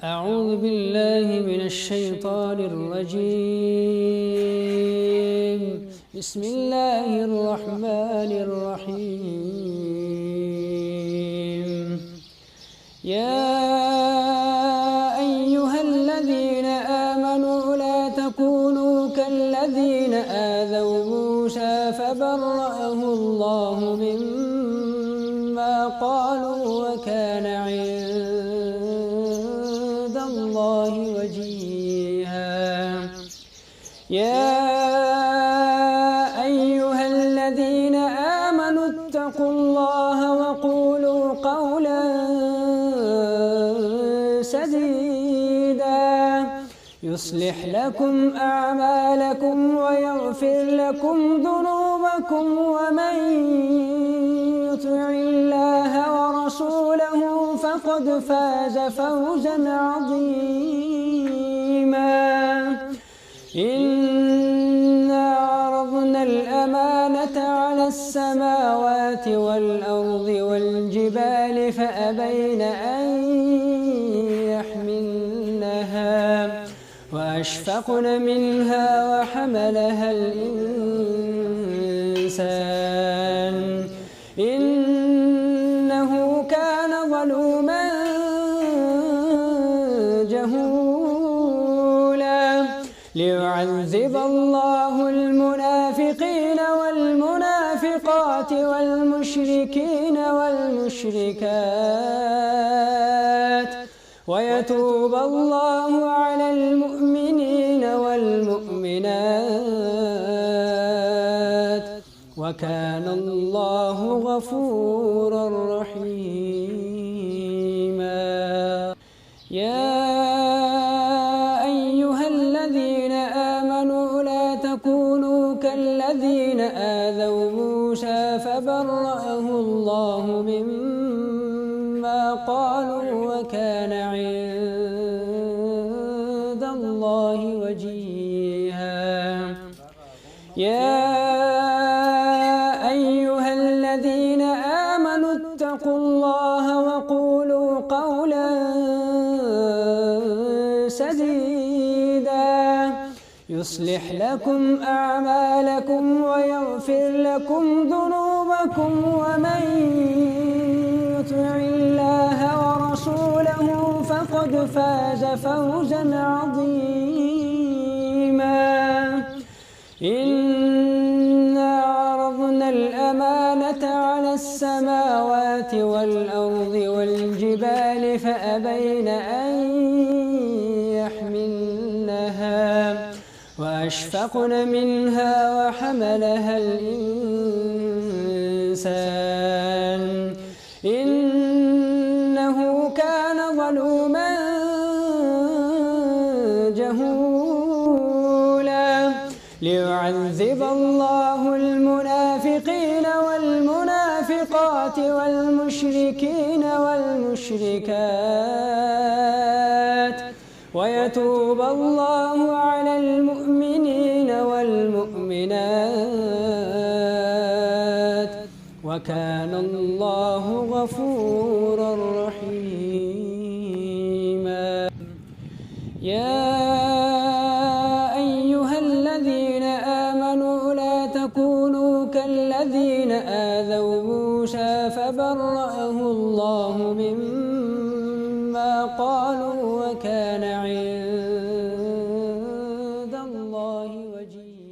أعوذ بالله من الشيطان الرجيم. بسم الله الرحمن الرحيم. يا أيها الذين آمنوا لا تكونوا كالذين آذوا موسى فبرأه الله مما قالوا وكان عند الله وجيها. يا أيها الذين آمنوا اتقوا الله وقولوا قولا سديدا يصلح لكم أعمالكم ويغفر لكم ذنوبكم ومن يطع الله ورسوله فقد فاز فوزا عظيما. إنا عرضنا الأمانة على السماوات والأرض والجبال فأبين أن يحملنها وأشفقن منها وحملها الإنسان إنه كان ظلوما جهولا. ليعذب الله المنافقين والمنافقات والمشركين والمشركات ويتوب الله على المؤمنين والمؤمنات وكان الله غفورا رحيما. يا أيها الذين آمنوا لا تكونوا كالذين آذوا موسى فبرأه الله مما قالوا وكان عند الله وجيها. يا أيها الذين آمنوا اتقوا الله وقولوا قولا سديدا يصلح لكم أعمالكم ويغفر لكم ذنوبكم ومن يطع الله ورسوله فقد فاز فوزا عظيما. إنا عرضنا الأمانة على السماوات والأرض والجبال فأبين أن يحملنها وأشفقن منها وحملها الإنسان إنه كان ظلوما جهولا. ليعذب الله المنافقين والمنافقات والمشركين والمشركات ويتوب الله على المؤمنين والمؤمنات وكان الله غفورا رحيما. يا أيها الذين آمنوا لا تكونوا كالذين آذوا موسى فبرأه الله مما قالوا وكان عند الله وجيها.